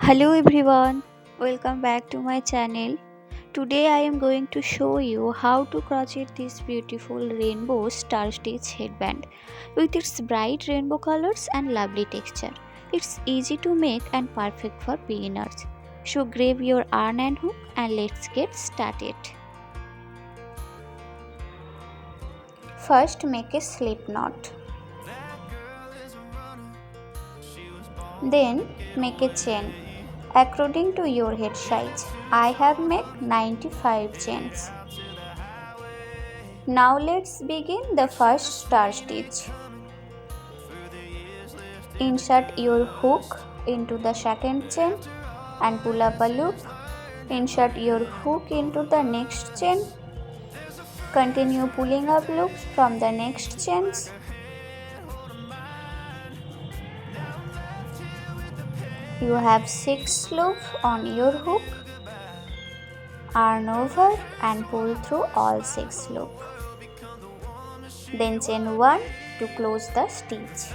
Hello everyone, welcome back to my channel. Today I am going to show you how to crochet this beautiful rainbow star stitch headband with its bright rainbow colors and lovely texture. It's easy to make and perfect for beginners. So grab your yarn and hook and let's get started. First make a slip knot. Then make a chain according to your head size. I have made 95 chains. Now let's begin the first star stitch. Insert your hook into the second chain and pull up a loop. Insert your hook into the next chain. Continue pulling up loops from the next chains. You have 6 loops on your hook. Yarn over and pull through all 6 loops. Then chain 1 to close the stitch.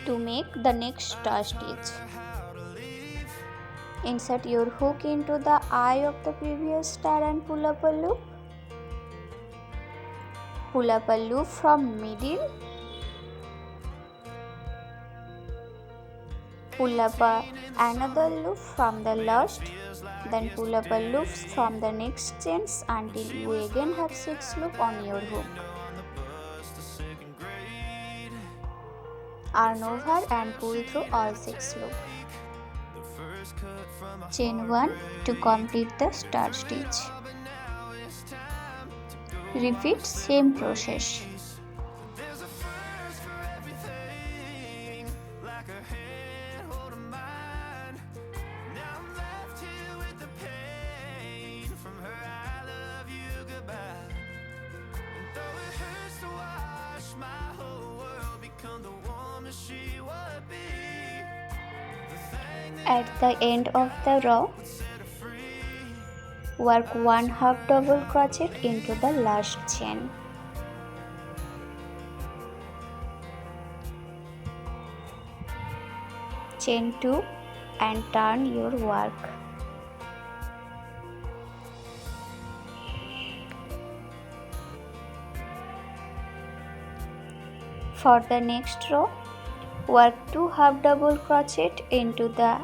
To make the next star stitch, insert your hook into the eye of the previous star and pull up a loop. Pull up a loop from middle. Pull up another loop from the last. Then pull up a loop from the next chains until you again have 6 loops on your hook. Yarn over and pull through all 6 loops. Chain 1 to complete the star stitch. Repeat same process. At the end of the row, work 1/2 double crochet into the last chain. Chain 2 and turn your work. For the next row, work 2/2 double crochet into the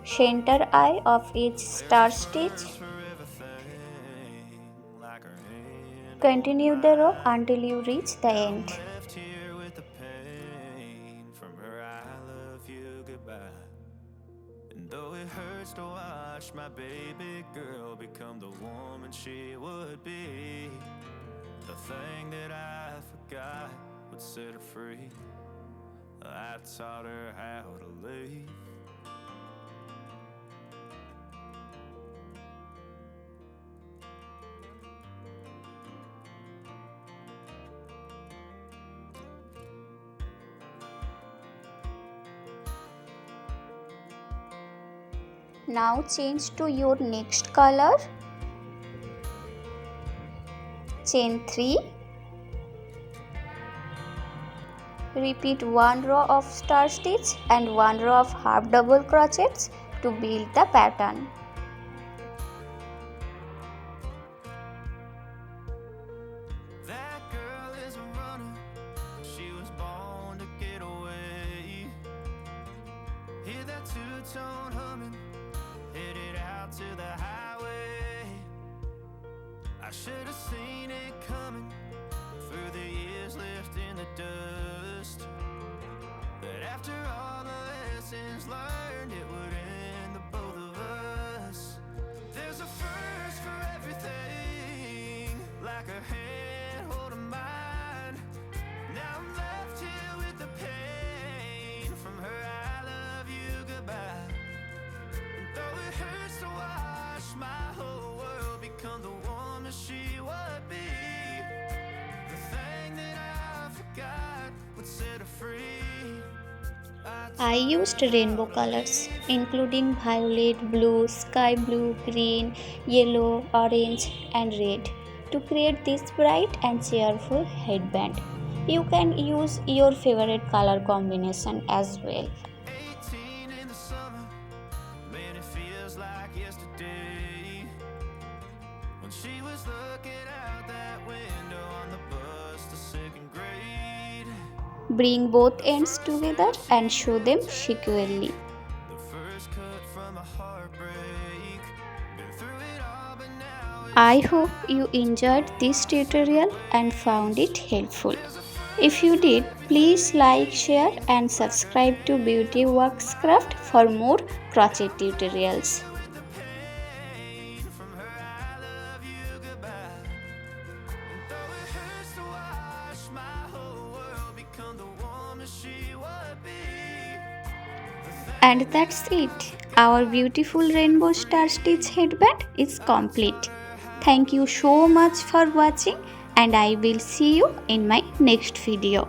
center eye of each star stitch. Continue the row until you reach the end. Though it hurts to watch my baby girl become the woman she would be, the thing that I forgot would set her free. I taught her how to leave. Now change to your next color. Chain 3. Repeat 1 row of star stitch and 1 row of half double crochets to build the pattern. That girl is a runner, she was born to get away. Hear that two-tone humming, headed out to the highway. I should have seen it coming through the years left in the dust, that after all the lessons learned it would end the both of us. There's a first for everything, like a hand holding mine. Now I'm left here with the pain from her I love you goodbye. And though it hurts to watch my whole world become the woman she would be, the thing that I forgot would set her free. I used rainbow colors including violet, blue, sky blue, green, yellow, orange and red to create this bright and cheerful headband. You can use your favorite color combination as well. Bring both ends together and sew them securely. The first cut from a heartbreak. Been through it all, but now I it's hope you enjoyed this tutorial and found it helpful. If you did, please like, share and subscribe to Beauty Works Craft for more crochet tutorials. with the pain from her I love you goodbye. And though it hurts to watch my whole world become the woman she would be. And that's it. Our beautiful Rainbow Star Stitch headband is complete. Thank you so much for watching and I will see you in my next video.